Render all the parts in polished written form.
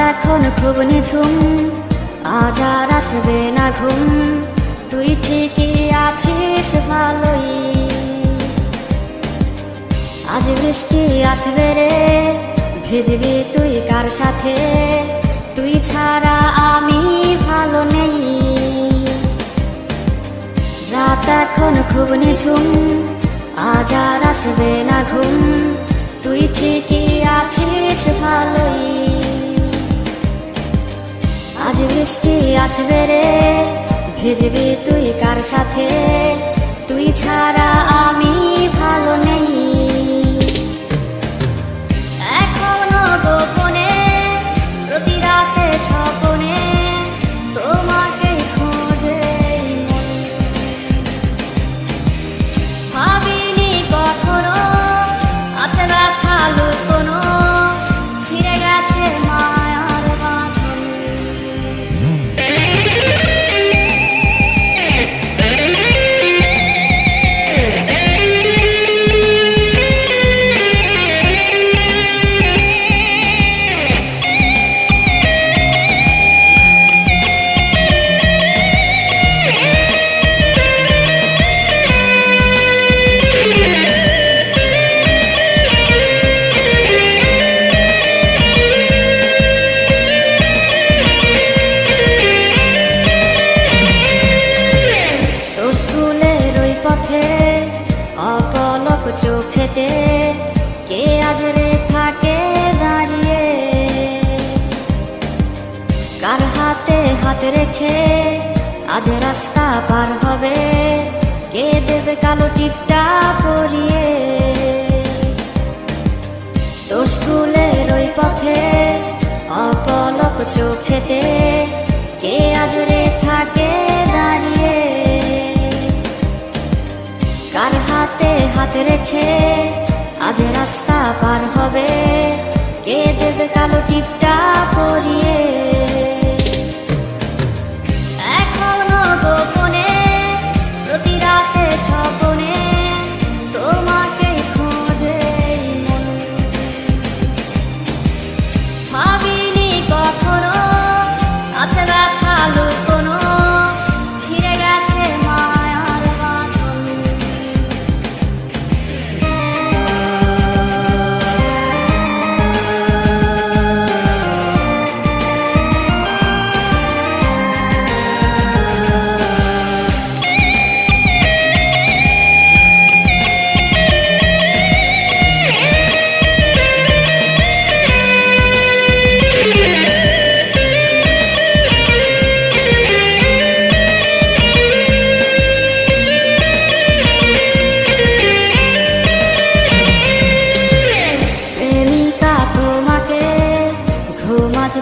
এখন খুব নিঝুম, আজ আর আসবে না ঘুম, তুই ঠিকই আছিস ভালোই। আজ বৃষ্টি আসবে রে, ভিজবি তুই কার সাথে, তুই ছাড়া আমি ভালো নেই। রাত এখন খুব নিঝুম, আজ আর আসবে না ঘুম, তুই ঠিকই আছিস ভালোই। আজ বৃষ্টি আসবে রে, ভিজবি তুই কার সাথে, তুই ছাড়া আমি ভালো নেই। এখনো গোপনে প্রতি রাতে স্বপনে তোমাকে খোঁজে মন। ভাবিনি কখনো আছে ব্যথা লুকোনো, ছিঁড়ে গেছে মায়ার বাঁধন। অপলক চোখেতে কে আজ রে থাকে দাঁড়িয়ে, কার হাতে হাত রেখে আজ রাস্তা পার হবে, কে দেবে কালো টিপটা পরিয়ে। তোর স্কুলের ওই পথে অপলক চোখেতে কে আজ রে থাকে দাঁড়িয়ে, কার হাতে হাত রেখে আজ রাস্তা পার হবে, কে দেবে কালো টিপটা পরিয়ে। এখনো গোপনে প্রতি রাতে স্বপনে তোমাকে খোঁজে মন। ভাবিনি কখনো আছে ব্যথা লুকোনো, ছিঁড়ে গেছে মায়ার বাঁধন।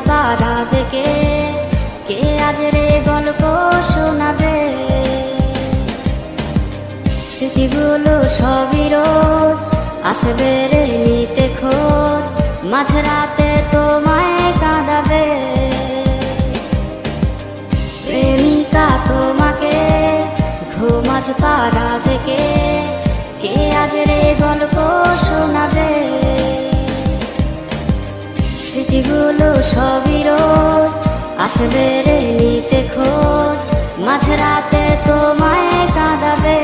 পাড়া থেকে কে আজ রে গল্প শোনাবে, স্মৃতিগুলো সবই রোজ আসবে রে নিতে খোঁজ, মাঝরাতে তোমায় কাঁদাবে। প্রেমিকা তোমাকে ঘুমাজ পাড়া থেকে কে আজ রে গল্প শোনাবে, স্মৃতিগুলো সবই রোজ আসবে রে নিতে খোঁজ, মাঝরাতে তোমায় কাঁদাবে।